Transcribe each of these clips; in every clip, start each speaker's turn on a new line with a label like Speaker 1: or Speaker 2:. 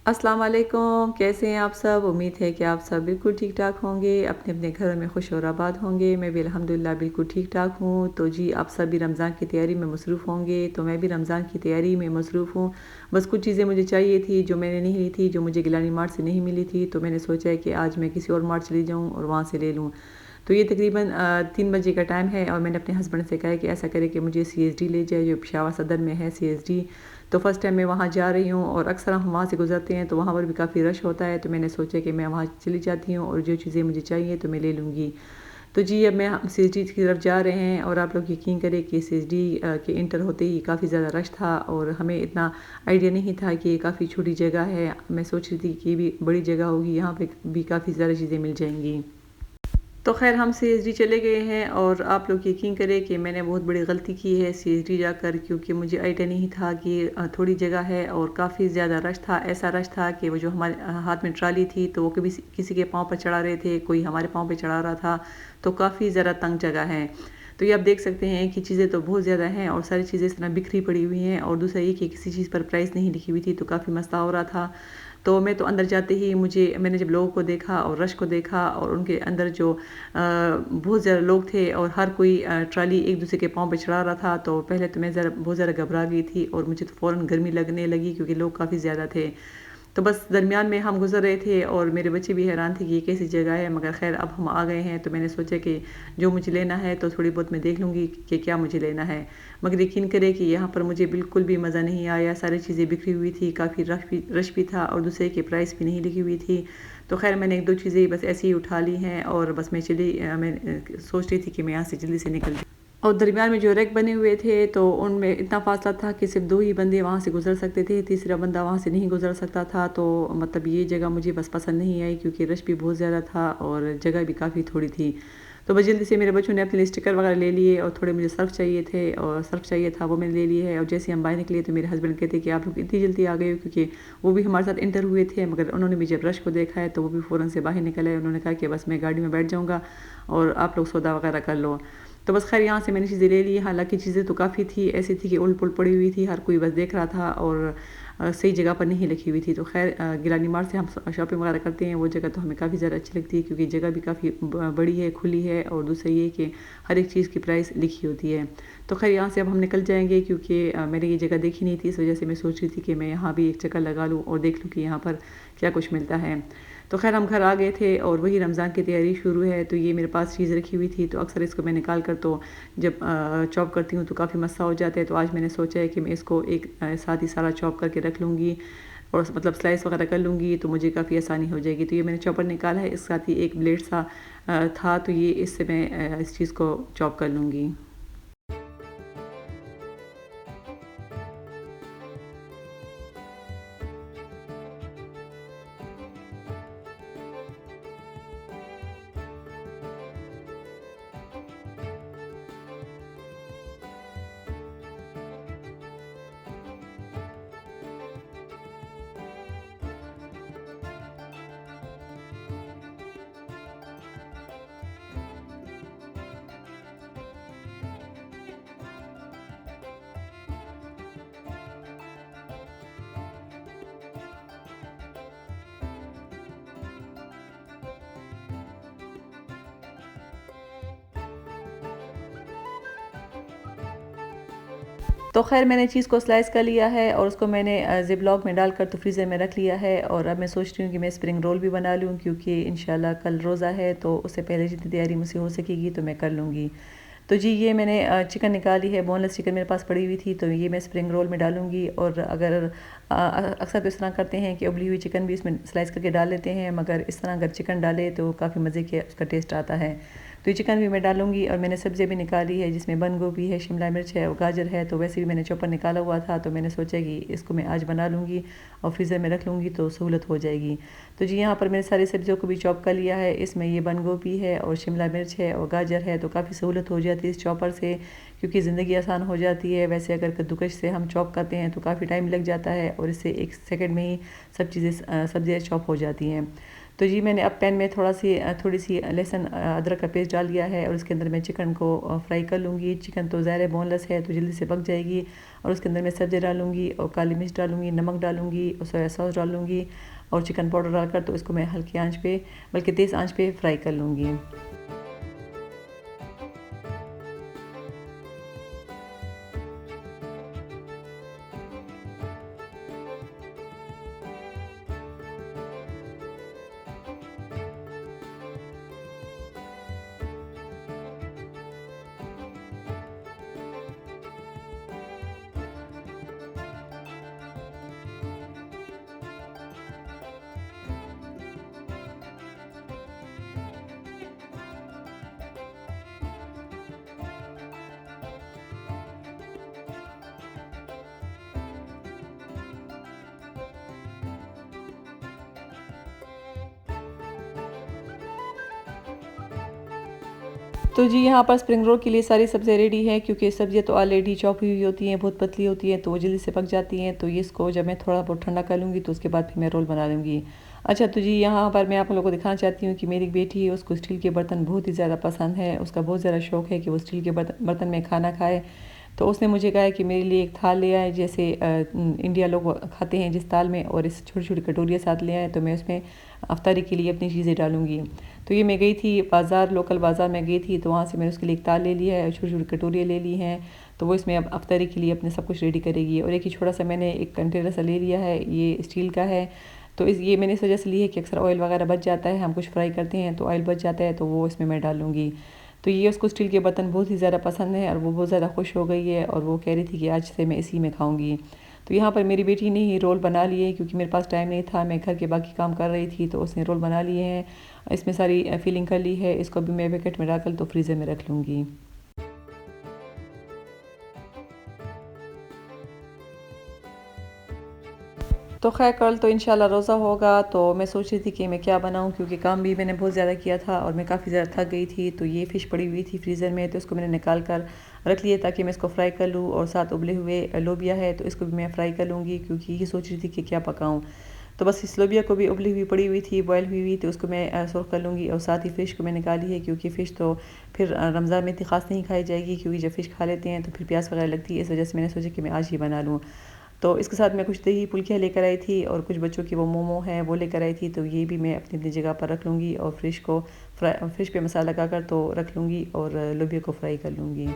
Speaker 1: अस्सलाम वालेकुम, कैसे हैं आप सब? उम्मीद है कि आप सब बिल्कुल ठीक-ठाक होंगे, अपने-अपने घरों में खुश और आबाद होंगे। मैं भी अल्हम्दुलिल्लाह बिल्कुल ठीक-ठाक हूँ। तो जी, आप सब भी रमज़ान की तैयारी में मसरूफ़ होंगे, तो मैं भी रमज़ान की तैयारी में मसरूफ़ हूँ। बस कुछ चीज़ें मुझे चाहिए थी, जो मैंने नहीं ली थी, जो मुझे गिलानी मार्ट से नहीं मिली थी, तो मैंने सोचा है कि आज मैं किसी और मार्ट चली जाऊँ और वहाँ से ले लूँ। तो ये तकरीबन 3 बजे का टाइम है और मैंने अपने हस्बैंड से कहा है कि ऐसा करें कि मुझे सीएसडी ले जाए, जो पेशावर सदर में है सीएसडी। तो फर्स्ट टाइम मैं वहाँ जा रही हूँ और अक्सर हम वहाँ से गुज़रते हैं तो वहाँ पर भी काफ़ी रश होता है, तो मैंने सोचा कि मैं वहाँ चली जाती हूँ और जो चीज़ें मुझे चाहिए तो मैं ले लूँगी। तो जी, अब मैं हम सीएसडी की तरफ जा रहे हैं और आप लोग यकीन करें कि सीएसडी के इंटर होते ही काफ़ी ज़्यादा रश था और हमें इतना आइडिया नहीं था कि ये काफ़ी छोटी जगह है। मैं सोच रही थी कि ये भी बड़ी जगह होगी, यहाँ पे भी काफ़ी ज़्यादा चीज़ें मिल जाएँगी। तो ख़ैर हम सीएसडी चले गए हैं और आप लोग यकीन करें कि मैंने बहुत बड़ी गलती की है सीएसडी जाकर, क्योंकि मुझे आइडिया नहीं था कि थोड़ी जगह है और काफ़ी ज़्यादा रश था। ऐसा रश था कि वो जो हमारे हाथ में ट्राली थी तो वो कभी किसी के पाँव पर चढ़ा रहे थे, कोई हमारे पाँव पे चढ़ा रहा था, तो काफ़ी ज़्यादा तंग जगह है। तो ये आप देख सकते हैं कि चीज़ें तो बहुत ज़्यादा हैं और सारी चीज़ें इस तरह बिखरी पड़ी हुई हैं और दूसरा ये कि किसी चीज़ पर प्राइस नहीं लिखी हुई थी, तो काफ़ी मसला हो रहा था। तो मैं तो अंदर जाते ही मैंने जब लोगों को देखा और रश को देखा और उनके अंदर जो बहुत ज़्यादा लोग थे और हर कोई ट्रॉली एक दूसरे के पाँव पे चढ़ा रहा था, तो पहले तो मैं बहुत ज़्यादा घबरा गई थी और मुझे तो फ़ौरन गर्मी लगने लगी क्योंकि लोग काफ़ी ज़्यादा थे। तो बस दरमियान में हम गुज़र रहे थे और मेरे बच्चे भी हैरान थे कि ये कैसी जगह है, मगर ख़ैर अब हम आ गए हैं तो मैंने सोचा कि जो मुझे लेना है तो थोड़ी बहुत मैं देख लूँगी कि क्या मुझे लेना है। मगर यकीन करें कि यहाँ पर मुझे बिल्कुल भी मज़ा नहीं आया, सारी चीज़ें बिखरी हुई थी, काफ़ी रश भी था और दूसरे की प्राइस भी नहीं लिखी हुई थी। तो ख़ैर मैंने 1-2 चीज़ें बस ऐसे ही उठा ली हैं और बस मैं सोच रही थी कि मैं यहाँ से जल्दी से निकल और दरमियान में जो रैक बने हुए थे तो उनमें इतना फ़ासला था कि सिर्फ़ 2 ही बंदे वहाँ से गुज़र सकते थे, तीसरा बंदा वहाँ से नहीं गुज़र सकता था। तो मतलब ये जगह मुझे बस पसंद नहीं आई क्योंकि रश भी बहुत ज़्यादा था और जगह भी काफ़ी थोड़ी थी। तो बस जल्दी से मेरे बच्चों ने अपने लिए स्टिकर वगैरह ले लिए और थोड़े मुझे सर्फ़ चाहिए थे और सर्फ़ चाहिए था, वो मैंने ले लिए है और जैसे हम बाहर निकले तो मेरे हस्बैंड कहते कि आप लोग इतनी जल्दी आ गए हो, क्योंकि वो भी हमारे साथ इंटर हुए थे, मगर उन्होंने भी जब रश को देखा है तो वो भी फ़ौरन से बाहर निकल आए। उन्होंने कहा कि बस मैं गाड़ी में बैठ जाऊँगा और आप लोग सौदा वगैरह कर लो। तो बस खैर यहाँ से मैंने चीज़ें ले ली, हालाँकि चीज़ें तो काफ़ी थी, ऐसी थी कि उलट-पुलट पड़ी हुई थी, हर कोई बस देख रहा था और सही जगह पर नहीं लिखी हुई थी। तो खैर गिलानी मार्ट से हम शॉपिंग वगैरह करते हैं, वो जगह तो हमें काफ़ी ज़्यादा अच्छी लगती है क्योंकि जगह भी काफ़ी बड़ी है, खुली है और दूसरा ये कि हर एक चीज़ की प्राइस लिखी होती है। तो खैर यहाँ से अब हम निकल जाएँगे क्योंकि मैंने ये जगह देखी नहीं थी, इस वजह से मैं सोच रही थी कि मैं यहाँ भी एक चक्कर लगा लूँ और देख लूँ कि यहाँ पर क्या कुछ मिलता है। तो खैर हम घर आ गए थे और वही रमज़ान की तैयारी शुरू है, तो ये मेरे पास चीज़ रखी हुई थी, तो अक्सर इसको मैं निकाल कर तो जब चॉप करती हूँ तो काफ़ी मस्सा हो जाता है। तो आज मैंने सोचा है कि मैं इसको एक साथ ही सारा चॉप करके रख लूँगी और मतलब स्लाइस वगैरह कर लूँगी तो मुझे काफ़ी आसानी हो जाएगी। तो ये मैंने चॉपर निकाला है, इसके साथ ही एक ब्लेड सा था, तो ये इससे मैं इस चीज़ को चॉप कर लूँगी। तो ख़ैर मैंने चीज़ को स्लाइस कर लिया है और उसको मैंने ज़िप-लॉक में डालकर तो फ्रीज़र में रख लिया है और अब मैं सोच रही हूँ कि मैं स्प्रिंग रोल भी बना लूँ क्योंकि इंशाल्लाह कल रोज़ा है, तो उससे पहले जितनी तैयारी मुझसे हो सकेगी तो मैं कर लूँगी। तो जी, ये मैंने चिकन निकाली है, बोनलेस चिकन मेरे पास पड़ी हुई थी, तो ये मैं स्प्रिंग रोल में डालूँगी और अगर अक्सर तो इस तरह करते हैं कि उबली हुई चिकन भी इसमें स्लाइस करके डाल लेते हैं, मगर इस तरह अगर चिकन डाले तो काफ़ी मज़े के उसका टेस्ट आता है। तो ये चिकन भी मैं डालूँगी और मैंने सब्ज़ी भी निकाली है जिसमें बंद गोभी है, शिमला मिर्च है और गाजर है, तो वैसे भी मैंने चॉपर निकाला हुआ था, तो मैंने सोचा कि इसको मैं आज बना लूँगी और फ्रीज़र में रख लूँगी तो सहूलत हो जाएगी। तो जी, यहाँ पर मैंने सारी सब्जियों को भी चॉप कर लिया है, इसमें ये बंद गोभी है और शिमला मिर्च है और गाजर है, तो काफ़ी सहूलत हो जाती है इस चॉपर से क्योंकि ज़िंदगी आसान हो जाती है। वैसे अगर कद्दूकस से हम चॉप करते हैं तो काफ़ी टाइम लग जाता है और इससे 1 सेकंड में ही सब चीज़ें सब्ज़ियाँ चॉप हो जाती हैं। तो जी मैंने अब पैन में थोड़ी सी लहसुन अदरक का पेस्ट डाल दिया है और उसके अंदर मैं चिकन को फ्राई कर लूँगी। चिकन तो ज़ाहिर है बोनलेस है तो जल्दी से पक जाएगी। और उसके अंदर मैं सब्ज़ी डालूँगी और काली मिर्च डालूँगी, नमक डालूँगी और सोया सॉस डालूँगी और चिकन पाउडर डालकर तो इसको मैं हल्की आंच पे बल्कि तेज़ आंच पे फ्राई कर लूँगी। तो जी यहाँ पर स्प्रिंग रोल के लिए सारी सब्ज़ियाँ रेडी है क्योंकि सब्ज़ियाँ तो ऑलरेडी चॉप हुई होती हैं, बहुत पतली होती हैं तो वो जल्दी से पक जाती हैं। तो ये इसको जब मैं थोड़ा बहुत ठंडा कर लूँगी तो उसके बाद फिर मैं रोल बना लूँगी। अच्छा तो जी यहाँ पर मैं आप लोगों को दिखाना चाहती हूँ कि मेरी एक बेटी है, उसको स्टील के बर्तन बहुत ही ज़्यादा पसंद है। उसका बहुत ज़्यादा शौक़ है कि वो स्टील के बर्तन में खाना खाए। तो उसने मुझे कहा है कि मेरे लिए एक थाल ले आए, जैसे इंडिया लोग खाते हैं जिस थाल में, और इस छोटी छोटी कटोरियाँ साथ ले आए तो मैं उसमें अफ्तारी के लिए अपनी चीज़ें डालूँगी। तो ये मैं गई थी बाज़ार, लोकल बाज़ार में गई थी तो वहाँ से मैंने उसके लिए एक ताल ले लिया है, छोटी छोटी कटोरियाँ ले ली हैं। तो वो इसमें अब अफ्तारी के लिए अपने सब कुछ रेडी करेगी। और एक ही छोटा सा मैंने एक कंटेनर सा ले लिया है, ये स्टील का है। तो ये मैंने इस वजह से ली है कि अक्सर ऑयल वगैरह बच जाता है, हम कुछ फ्राई करते हैं तो ऑयल बच जाता है, तो वो इसमें मैं डालूँगी। तो ये उसको स्टील के बर्तन बहुत ही ज़्यादा पसंद है और वो बहुत ज़्यादा खुश हो गई है और वो कह रही थी कि आज से मैं इसी में खाऊंगी। तो यहाँ पर मेरी बेटी ने ही रोल बना लिए क्योंकि मेरे पास टाइम नहीं था, मैं घर के बाकी काम कर रही थी, तो उसने रोल बना लिए हैं। इसमें सारी फिलिंग कर ली है, इसको भी मैं पैकेट में डालकर तो फ्रीज़र में रख लूँगी। तो खैर कल तो इंशाल्लाह रोज़ा होगा, तो मैं सोच रही थी कि मैं क्या बनाऊं क्योंकि काम भी मैंने बहुत ज़्यादा किया था और मैं काफ़ी ज़्यादा थक गई थी। तो ये फ़िश पड़ी हुई थी फ्रीज़र में, तो इसको मैंने निकाल कर रख लिया ताकि मैं इसको फ्राई कर लूँ। और साथ उबले हुए लोबिया है तो इसको भी मैं फ्राई कर लूँगी क्योंकि ये सोच रही थी कि क्या पकाऊँ। तो बस इस लोबिया को भी उबली हुई पड़ी हुई थी, बॉयल हुई हुई, तो उसको मैं सुर्ख कर लूँगी। और साथ ही फ़िश को मैं निकाली है क्योंकि फ़िश तो फिर रमज़ान में इतनी ख़ास नहीं खाई जाएगी क्योंकि जब फ़िश खा लेते हैं तो फिर प्यास वगैरह लगती है, इस वजह से मैंने सोचा कि मैं आज ही बना लूँ। तो इसके साथ मैं कुछ दही फुल्कियाँ लेकर आई थी और कुछ बच्चों की वो मोमो है वो लेकर आई थी। तो ये भी मैं अपनी अपनी जगह पर रख लूँगी और फ़िश पे मसाला लगाकर तो रख लूँगी और लोबिया को फ्राई कर लूँगी।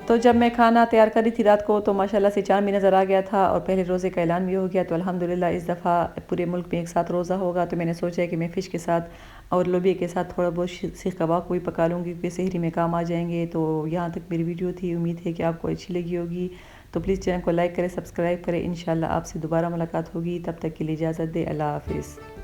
Speaker 1: तो जब मैं खाना तैयार कर रही थी रात को तो माशाल्लाह से चाँद भी नज़र आ गया था और पहले रोज़े का ऐलान भी हो गया। तो अल्हम्दुलिल्लाह इस दफ़ा पूरे मुल्क में एक साथ रोज़ा होगा। तो मैंने सोचा है कि मैं फ़िश के साथ और लोबिया के साथ थोड़ा बहुत सीख कबाब को भी पका लूँगी क्योंकि सहरी में काम आ जाएंगे। तो यहाँ तक मेरी वीडियो थी, उम्मीद है कि आपको अच्छी लगी होगी। तो प्लीज़ चैनल को लाइक करें, सब्सक्राइब करें। इंशाल्लाह आपसे दोबारा मुलाकात होगी, तब तक के लिए इजाज़त दें। अल्लाह हाफ़िज़।